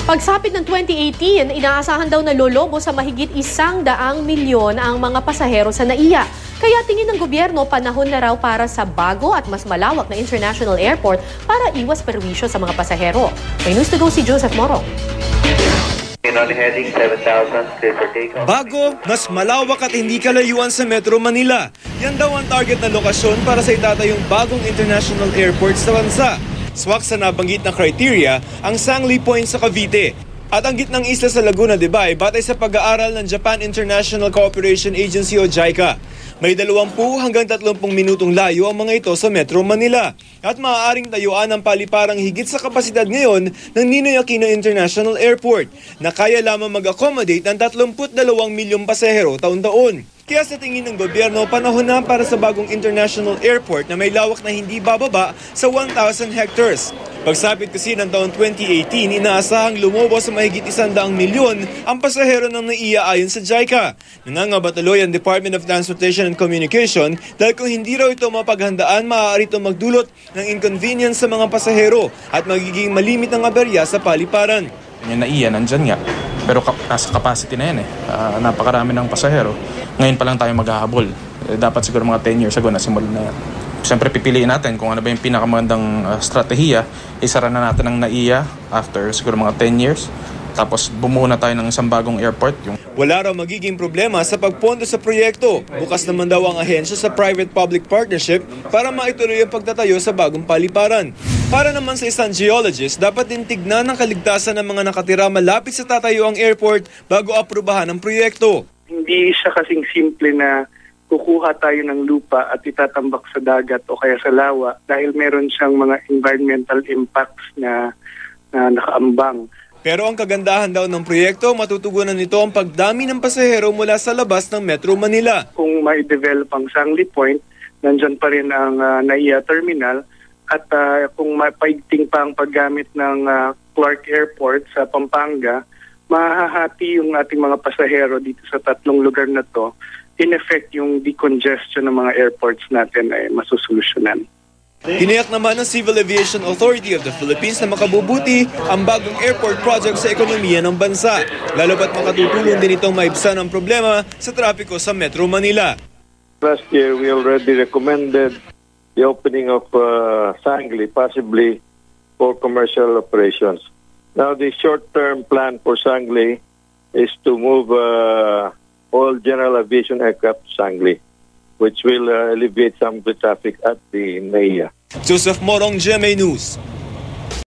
Pagsapit ng 2018, inaasahan daw na lolobo sa mahigit 100 milyon ang mga pasahero sa NAIA. Kaya tingin ng gobyerno, panahon na raw para sa bago at mas malawak na international airport para iwas perwisyo sa mga pasahero. May news to go si Joseph Morong. Bago, mas malawak at hindi kalayuan sa Metro Manila. Yan daw ang target na lokasyon para sa itatayong bagong international airport sa bansa. Swak sa nabanggit na criteria ang Sangley Point sa Cavite. At ang gitnang isla sa Laguna de Bay batay sa pag-aaral ng Japan International Cooperation Agency o JICA. May 20 hanggang 30 minutong layo ang mga ito sa Metro Manila at maaaring tayuan ang paliparang higit sa kapasidad ngayon ng Ninoy Aquino International Airport na kaya lamang mag-accommodate ng 32 milyong pasahero taon-taon. Kaya sa tingin ng gobyerno, panahon na para sa bagong international airport na may lawak na hindi bababa sa 1,000 hectares. Pagsapit kasi ng taon 2018, inaasahang lumobo sa mahigit 100 milyon ang pasahero ng NAIA ayon sa JICA. Nangangamba tuloy ang Department of Transportation and Communication dahil kung hindi raw ito mapaghandaan, maaari itong magdulot ng inconvenience sa mga pasahero at magiging malimit ng aberya sa paliparan. Yung NAIA nandyan nga, pero nasa capacity na yan napakarami ng pasahero. Ngayon pa lang tayo maghahabol. Dapat siguro mga 10 years ago nasimulan na yan. Siyempre pipiliin natin kung ano ba yung pinakamagandang strategiya. Isara na natin ang NAIA after siguro mga 10 years. Tapos bumuo na tayo ng isang bagong airport. Wala raw magiging problema sa pagpondo sa proyekto. Bukas naman daw ang ahensya sa private-public partnership para maituloy ang pagtatayo sa bagong paliparan. Para naman sa isang geologist, dapat din tignan ang kaligtasan ng mga nakatira malapit sa tatayo ang airport bago aprubahan ang proyekto. Hindi siya kasing simple na kukuha tayo ng lupa at itatambak sa dagat o kaya sa lawa dahil meron siyang mga environmental impacts na nakaambang. Pero ang kagandahan daw ng proyekto, matutugunan nito ang pagdami ng pasahero mula sa labas ng Metro Manila. Kung ma-develop ang Sangley Point, nandyan pa rin ang NAIA Terminal at kung mapaigting pa ang paggamit ng Clark Airport sa Pampanga, mahahati yung ating mga pasahero dito sa tatlong lugar na to. In effect, yung decongestion ng mga airports natin ay masusolusyonan. Tiniyak naman ng Civil Aviation Authority of the Philippines na makabubuti ang bagong airport project sa ekonomiya ng bansa. Lalo ba't makatutulong din itong maibsan ang problema sa trapiko sa Metro Manila. Last year, we already recommended the opening of Sangley, possibly for commercial operations. Now, the short-term plan for Sangley is to move all general aviation aircraft to Sangley, which will alleviate some of the traffic at the NAIA. Joseph Morong, GMA News.